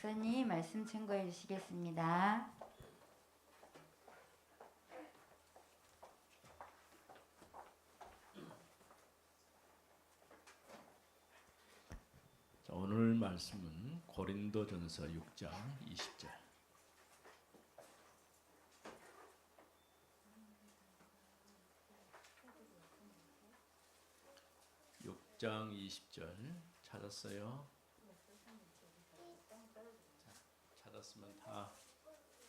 목사님 말씀 증거해 주시겠습니다. 자, 오늘 말씀은 고린도전서 6장 20절. 6장 20절 찾았어요? 자, 찾았으면 다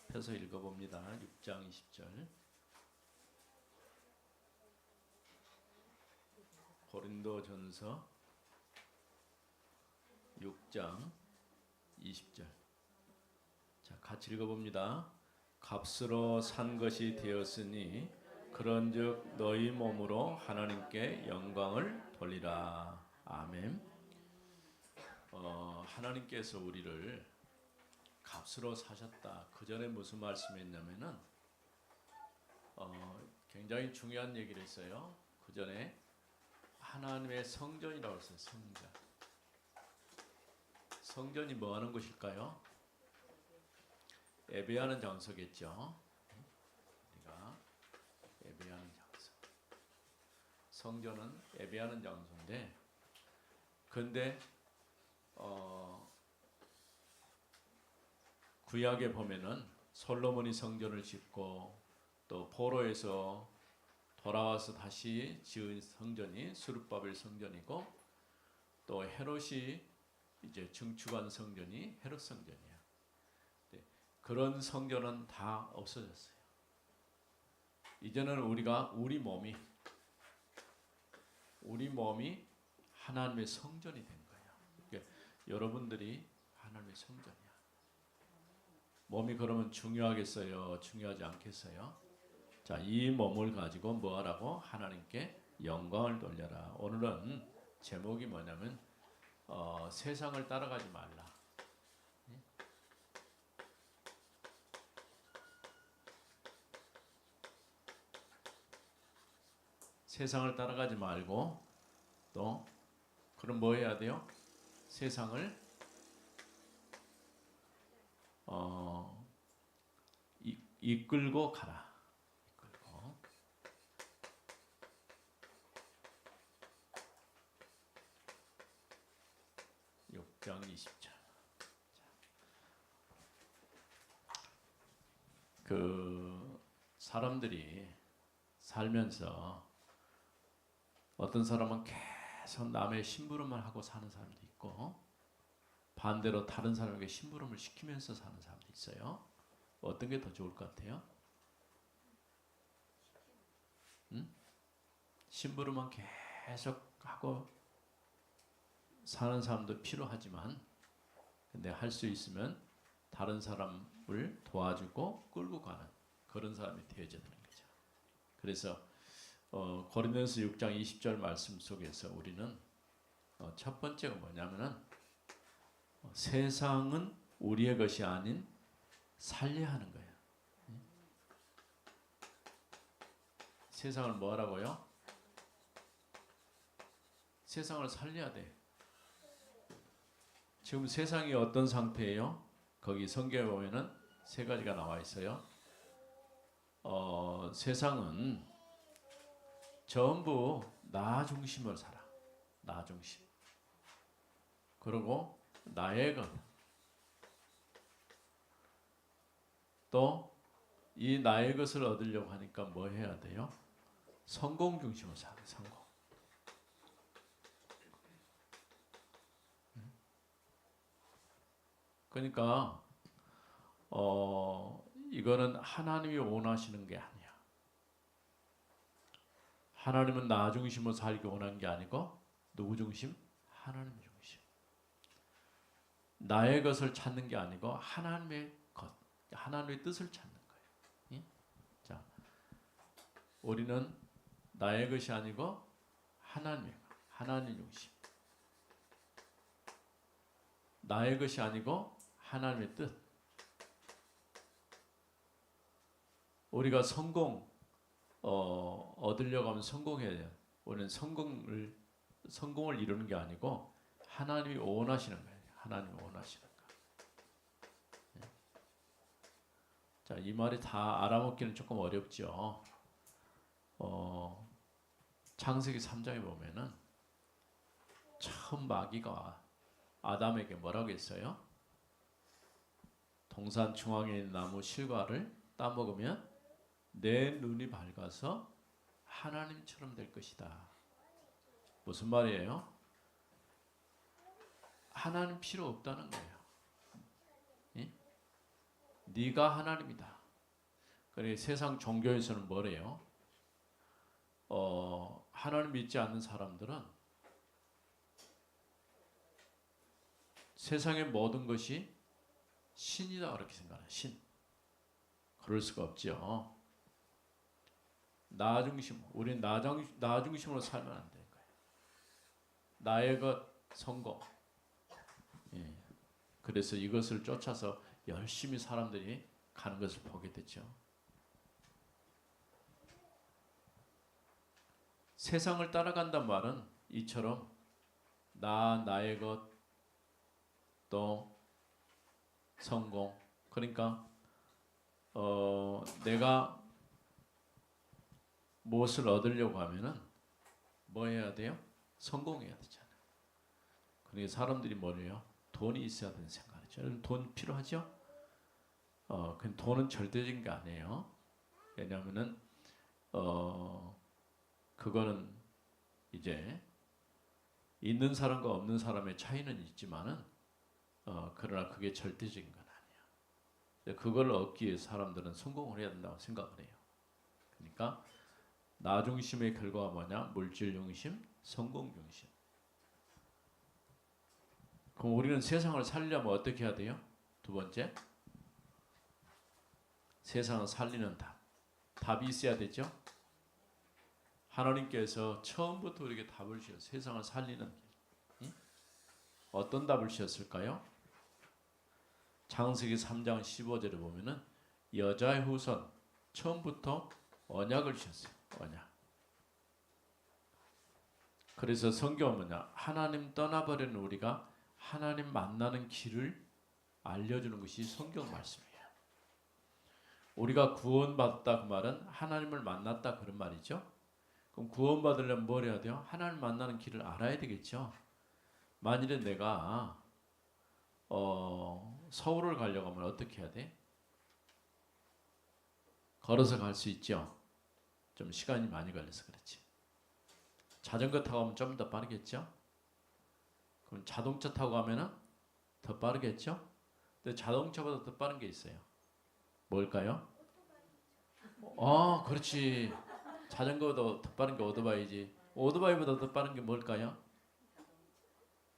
펴서 읽어봅니다. 6장 20절. 고린도전서 6장 20절. 자, 같이 읽어봅니다. 값으로 산 것이 되었으니 그런즉 너희 몸으로 하나님께 영광을 돌리라. 아멘. 하나님께서 우리를 값으로 사셨다. 그 전에 무슨 말씀했냐면은 굉장히 중요한 얘기를 했어요. 그 전에 하나님의 성전이라고 했어요. 성전. 성전이 뭐 하는 곳일까요? 예배하는 장소겠죠. 우리가 예배하는 장소. 성전은 예배하는 장소인데, 근데 구약에 보면은 솔로몬이 성전을 짓고 또 포로에서 돌아와서 다시 지은 성전이 스룹바벨 성전이고, 또 헤롯이 이제 증축한 성전이 헤롯 성전이야. 네, 그런 성전은 다 없어졌어요. 이제는 우리가 우리 몸이 하나님의 성전이 된 거예요. 그러니까 여러분들이 하나님의 성전이야. 몸이 그러면 중요하겠어요? 중요하지 않겠어요? 자, 이 몸을 가지고 뭐 하라고? 하나님께 영광을 돌려라. 오늘은 제목이 뭐냐면 세상을 따라가지 말라. 예? 세상을 따라가지 말고, 또 그럼 뭐 해야 돼요? 세상을 이끌고 가라. 이끌고. 장 20절. 그 사람들이 살면서 어떤 사람은 계속 남의 심부름을 하고 사는 사람도 있고, 반대로 다른 사람에게 심부름을 시키면서 사는 사람도 있어요. 어떤 게 더 좋을 것 같아요? 심부름만 계속 하고 사는 사람도 필요하지만, 근데 할 수 있으면 다른 사람을 도와주고 끌고 가는 그런 사람이 되어야 되는 거죠. 그래서 고린도전서 6장 20절 말씀 속에서 우리는 첫 번째가 뭐냐면은 세상은 우리의 것이 아닌 살려야 하는 거예요. 세상을 뭐 하라고요? 세상을 살려야 돼. 지금 세상이 어떤 상태예요? 거기 성경에 보면은 세 가지가 나와 있어요. 세상은 전부 나 중심으로 살아. 나 중심. 그리고 나의 것. 또 이 나의 것을 얻으려고 하니까 뭐 해야 돼요? 성공 중심으로 살아. 성공. 그러니까 이거는 하나님이 원하시는 게 아니야. 하나님은 나 중심으로 살기 원하는 게 아니고 누구 중심? 하나님 중심. 나의 것을 찾는 게 아니고 하나님의 것, 하나님의 뜻을 찾는 거예요. 예? 자, 우리는 나의 것이 아니고 하나님의 것, 하나님 중심. 나의 것이 아니고 하나님의 뜻. 우리가 성공 얻으려고 하면 성공해야 돼요. 우리는 성공을 이루는 게 아니고 하나님이 원하시는 거예요. 하나님이 원하시는 거. 자, 이 말이 다 알아먹기는 조금 어렵죠. 창세기 3장에 보면은 처음 마귀가 아담에게 뭐라고 했어요? 동산 중앙에 있는 나무 실과를 따먹으면 내 눈이 밝아서 하나님처럼 될 것이다. 무슨 말이에요? 하나님 필요 없다는 거예요. 예? 네가 하나님이다. 그래 세상 종교에서는 뭐래요? 하나님 믿지 않는 사람들은 세상의 모든 것이 신이다 그렇게 생각해요. 신. 그럴 수가 없죠. 나 중심. 우리는 나 중심으로 살면 안 되는 거예요. 나의 것, 성공. 예. 그래서 이것을 쫓아서 열심히 사람들이 가는 것을 보게 됐죠. 세상을 따라간단 말은 이처럼 나의 것, 또 성공. 그러니까 내가 무엇을 얻으려고 하면은 뭐 해야 돼요? 성공해야 되잖아요. 그러니까 사람들이 뭐래요? 돈이 있어야 되는 생각이죠. 여러분 돈 필요하죠? 그 돈은 절대적인 게 아니에요. 왜냐하면은 그거는 이제 있는 사람과 없는 사람의 차이는 있지만은 그러나 그게 절대적인 건 아니에요. 그걸 얻기 위해 사람들은 성공을 해야 된다고 생각을 해요. 그러니까 나 중심의 결과가 뭐냐? 물질 중심, 성공 중심. 그럼 우리는 세상을 살려면 어떻게 해야 돼요? 두 번째, 세상을 살리는 답. 답이 있어야 되죠. 하나님께서 처음부터 우리에게 답을 주셨어요. 세상을 살리는 길. 응? 어떤 답을 주셨을까요? 창세기 3장 15절에 보면은 여자의 후손 처음부터 언약을 주셨어요. 언약. 그래서 성경은 뭐냐? 하나님 떠나버리는 우리가 하나님 만나는 길을 알려주는 것이 성경 말씀이에요. 우리가 구원받았다 그 말은 하나님을 만났다 그런 말이죠. 그럼 구원받으려면 뭘 해야 돼요? 하나님 만나는 길을 알아야 되겠죠. 만일에 내가 서울을 가려고 하면 어떻게 해야 돼? 걸어서 갈 수 있죠. 좀 시간이 많이 걸려서 그렇지. 자전거 타고 가면 좀 더 빠르겠죠. 그럼 자동차 타고 가면은 더 빠르겠죠. 근데 자동차보다 더 빠른 게 있어요. 뭘까요? 그렇지. 자전거보다 더 빠른 게 오토바이지. 오토바이보다 더 빠른 게 뭘까요?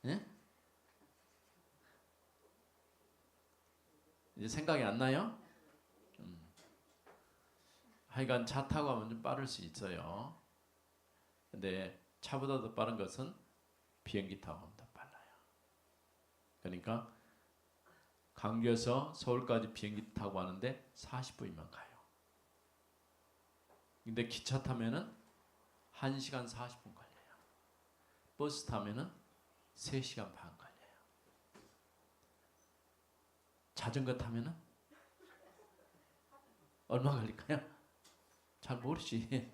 예? 이제 생각이 안 나요? 하여간 차 타고 가면 좀 빠를 수 있어요. 근데 차보다 더 빠른 것은 비행기 타고 가면 더 빨라요. 그러니까 강주에서 서울까지 비행기 타고 가는데 40분이면 가요. 근데 기차 타면은 1시간 40분 걸려요. 버스 타면은 3시간 반 걸려요. 자전거 타면은 얼마 걸릴까요? 잘 모르지.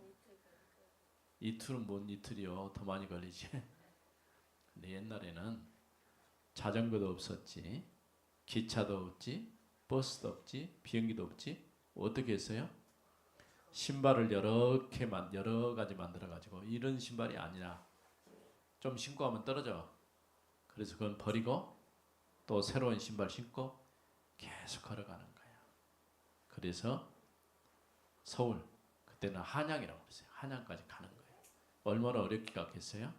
이틀은 뭔 이틀이요. 더 많이 걸리지. 근데 옛날에는 자전거도 없었지. 기차도 없지. 버스도 없지. 비행기도 없지. 어떻게 했어요? 신발을 여러 가지 만들어 가지고 이런 신발이 아니라 좀 신고 하면 떨어져. 그래서 그건 버리고 또 새로운 신발 신고 계속 걸어가는 거예요. 그래서 서울 그때는 한양이라고 그랬어요. 한양까지 가는 거예요. 얼마나 어렵게 갔겠어요?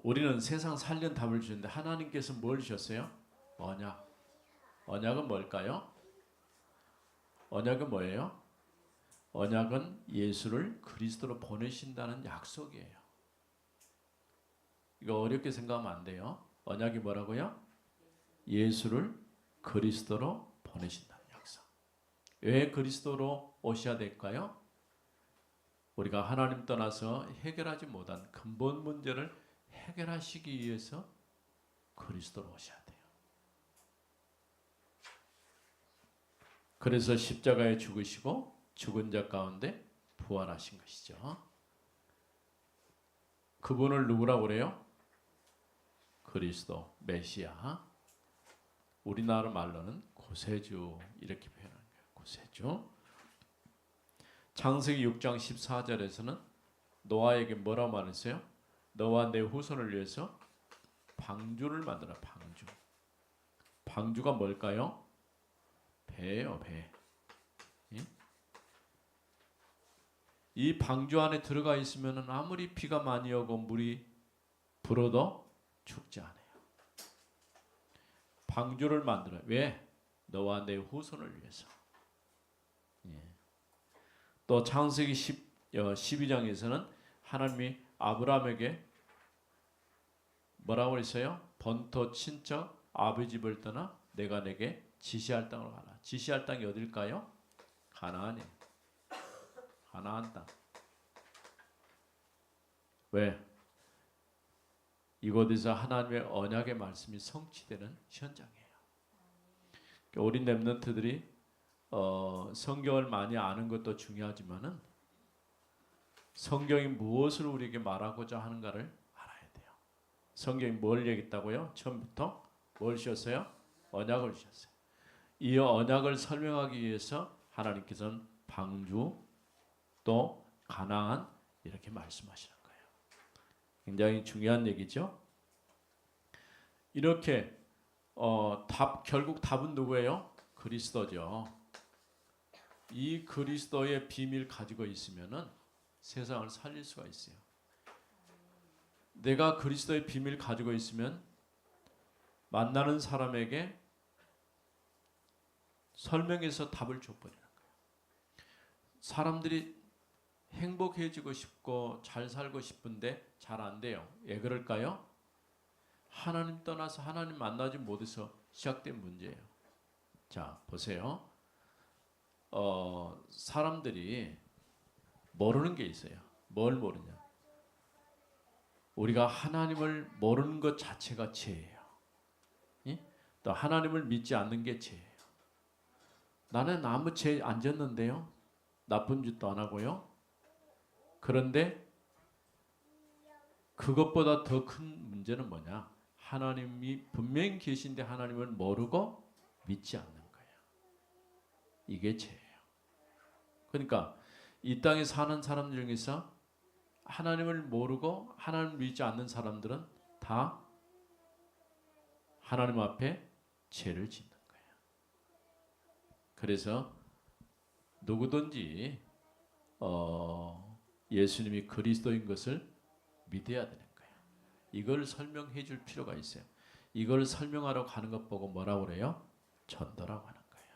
우리는 세상 살린 답을 주는데 하나님께서 뭘 주셨어요? 언약. 언약은 뭘까요? 언약은 뭐예요? 언약은 예수를 그리스도로 보내신다는 약속이에요. 이거 어렵게 생각하면 안 돼요. 언약이 뭐라고요? 예수를 그리스도로 보내신다는 약속. 왜 그리스도로 오셔야 될까요? 우리가 하나님 떠나서 해결하지 못한 근본 문제를 해결하시기 위해서 그리스도로 오셔야 돼요. 그래서 십자가에 죽으시고 죽은 자 가운데 부활하신 것이죠. 그분을 누구라고 그래요? 그리스도, 메시아. 우리나라 말로는 구세주 이렇게 표현하는 거예요. 구세주. 창세기 6장 14절에서는 노아에게 뭐라고 말했어요? 너와 내 후손을 위해서 방주를 만들어. 방주. 방주가 뭘까요? 배예요. 배. 예? 이 방주 안에 들어가 있으면 아무리 비가 많이 오고 물이 불어도 죽지 않아요. 방주를 만들어. 왜? 너와 내 후손을 위해서. 예. 또 창세기 12장에서는 하나님이 아브라함에게 뭐라고 했어요? 본토 친척 아버지 집을 떠나 내가 내게 지시할 땅으로 가라. 지시할 땅이 어딜까요? 가나안이에요. 가나안 땅. 왜? 이곳에서 하나님의 언약의 말씀이 성취되는 현장이에요. 우리 렘넌트들이 성경을 많이 아는 것도 중요하지만은 성경이 무엇을 우리에게 말하고자 하는가를 알아야 돼요. 성경이 뭘 얘기했다고요? 처음부터 뭘 주셨어요? 언약을 주셨어요. 이 언약을 설명하기 위해서 하나님께서는 방주 또 가나안 이렇게 말씀하시는 거예요. 굉장히 중요한 얘기죠. 이렇게 결국 답은 누구예요? 그리스도죠. 이 그리스도의 비밀 가지고 있으면은 세상을 살릴 수가 있어요. 내가 그리스도의 비밀 가지고 있으면 만나는 사람에게 설명해서 답을 줘버리는 거예요. 사람들이 행복해지고 싶고 잘 살고 싶은데 잘 안 돼요. 왜 그럴까요? 하나님 떠나서 하나님 만나지 못해서 시작된 문제예요. 자, 보세요. 사람들이 모르는 게 있어요. 뭘 모르냐? 우리가 하나님을 모르는 것 자체가 죄예요. 예? 또 하나님을 믿지 않는 게 죄예요. 나는 아무 죄 안 졌는데요. 나쁜 짓도 안 하고요. 그런데 그것보다 더 큰 문제는 뭐냐? 하나님이 분명히 계신데 하나님을 모르고 믿지 않는 거예요. 이게 죄예요. 그러니까 이 땅에 사는 사람들 중에서 하나님을 모르고 하나님을 믿지 않는 사람들은 다 하나님 앞에 죄를 짓는 거예요. 그래서 누구든지 예수님이 그리스도인 것을 믿어야 되는 거예요. 이걸 설명해 줄 필요가 있어요. 이걸 설명하러 가는 것 보고 뭐라고 그래요? 전도라고 하는 거예요.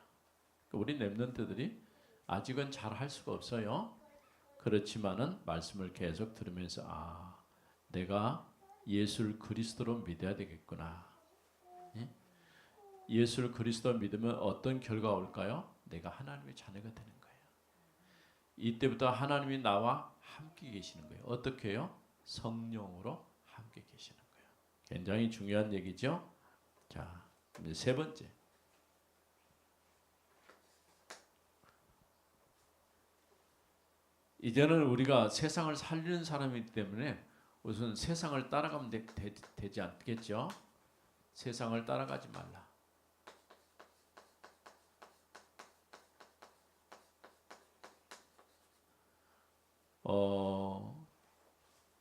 우리 렘넌트들이 아직은 잘 할 수가 없어요. 그렇지만은 말씀을 계속 들으면서 내가 예수를 그리스도로 믿어야 되겠구나. 예? 예수를 그리스도로 믿으면 어떤 결과가 올까요? 내가 하나님의 자녀가 되는 거예요. 이때부터 하나님이 나와 함께 계시는 거예요. 어떻게 해요? 성령으로 함께 계시는 거예요. 굉장히 중요한 얘기죠. 자, 이제 세 번째. 이제는 우리가 세상을 살리는 사람이기 때문에 우선 세상을 따라가면 되지 않겠죠? 세상을 따라가지 말라.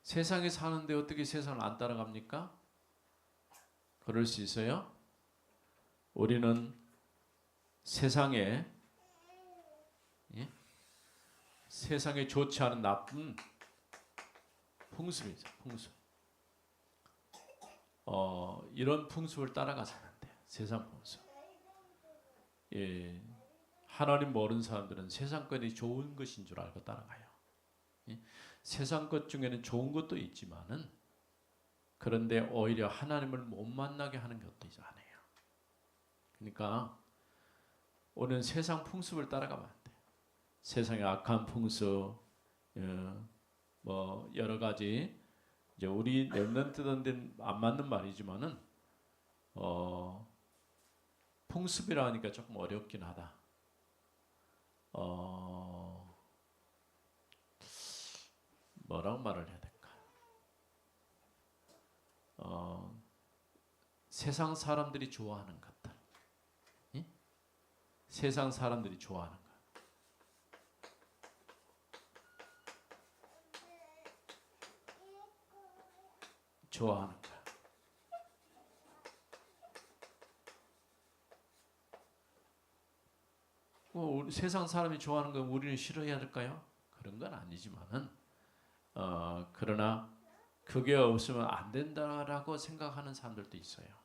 세상에 사는데 어떻게 세상을 안 따라갑니까? 그럴 수 있어요? 우리는 세상에 세상에 좋지 않은 나쁜 풍습이죠. 풍습. 이런 풍습을 따라가서는 안 돼요. 세상 풍습. 예, 하나님 모르는 사람들은 세상 것이 좋은 것인 줄 알고 따라가요. 예? 세상 것 중에는 좋은 것도 있지만은 그런데 오히려 하나님을 못 만나게 하는 것도 있잖아요. 그러니까 우리는 세상 풍습을 따라가면 안 돼요. 세상의 악한 풍습, 뭐 여러 가지 이제 우리 렘넌트들한테는 안 맞는 말이지만은 풍습이라 하니까 조금 어렵긴 하다. 뭐라고 말을 해야 될까? 세상 사람들이 좋아하는 것들, 예? 세상 사람들이 좋아하는 것, 좋아하는 것. 우리 세상 사람이 좋아하는 거 우리는 싫어해야 될까요? 그런 건 아니지만은 그러나 그게 없으면 안 된다라고 생각하는 사람들도 있어요.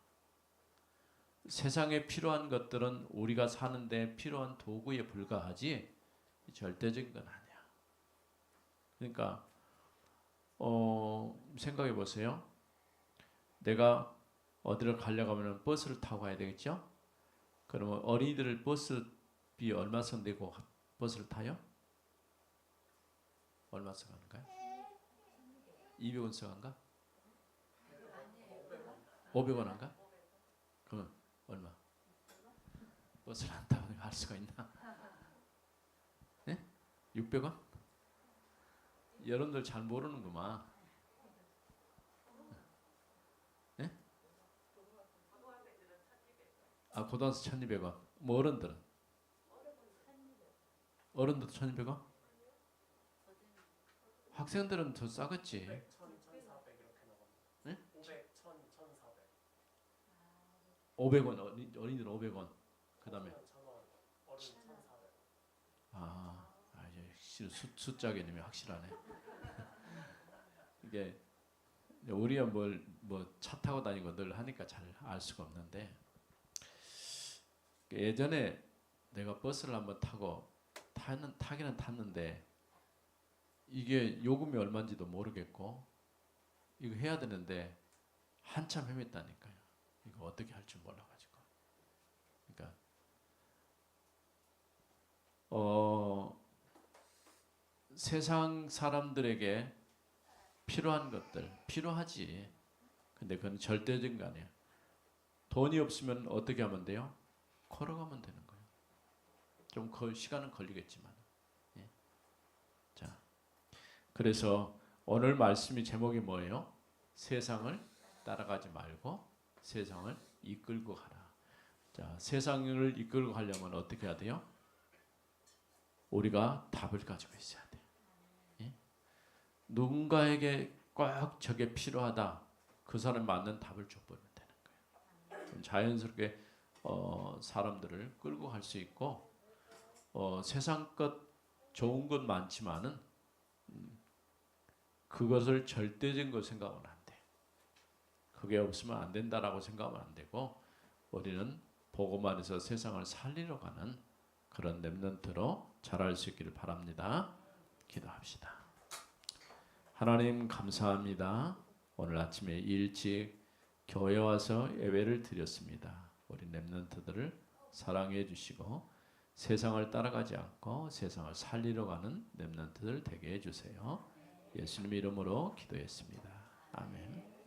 세상에 필요한 것들은 우리가 사는데 필요한 도구에 불과하지 절대적인 건 아니야. 그러니까 생각해 보세요. 내가 어디를 가려고 하면 버스를 타고 가야 되겠죠? 그러면 어린이들 버스비 얼마 선 내고 버스를 타요? 얼마 써가는가요? 200원 써간가? 500원 한가? 그러면 얼마? 버스를 안 타고 갈 수가 있나? 네? 600원? 여러분들 잘 모르는구만. 네? 아, 고등학생 1200원. 뭐 어른들은? 어른들도 1200원? 학생들은 더 싸겠지. 500, 1000, 1400 이렇게 나갑니다. 네? 500, 1000, 1400. 500원 어린이들은 500원. 그다음에 1000원, 어른 1400. 이제 숫자 개념이 확실하네. 이게 우리가 뭐 차 타고 다니고 늘 하니까 잘 알 수가 없는데 예전에 내가 버스를 한번 타기는 탔는데 이게 요금이 얼마인지도 모르겠고 이거 해야 되는데 한참 헤맸다니까요. 이거 어떻게 할 줄 몰라가지고. 그러니까 세상 사람들에게 필요한 것들 필요하지. 근데 그건 절대적인 거 아니에요. 돈이 없으면 어떻게 하면 돼요? 걸어가면 되는 거예요. 좀 시간은 걸리겠지만. 예. 자, 그래서 오늘 말씀이 제목이 뭐예요? 세상을 따라가지 말고 세상을 이끌고 가라. 자, 세상을 이끌고 가려면 어떻게 해야 돼요? 우리가 답을 가지고 있어야 돼요. 예? 누군가에게 꼭 저게 필요하다. 그 사람에 맞는 답을 줘보면 되는 거예요. 자연스럽게 사람들을 끌고 갈 수 있고 세상 것 좋은 것 많지만은 그것을 절대적인 걸 생각하면 안 돼. 그게 없으면 안 된다라고 생각하면 안 되고 우리는 복음 안에서 세상을 살리러 가는 그런 렘넌트로 자랄 수 있기를 바랍니다. 기도합시다. 하나님 감사합니다. 오늘 아침에 일찍 교회 와서 예배를 드렸습니다. 우리 렘넌트들을 사랑해 주시고 세상을 따라가지 않고 세상을 살리러 가는 렘넌트들 되게 해주세요. 예수님 이름으로 기도했습니다. 아멘.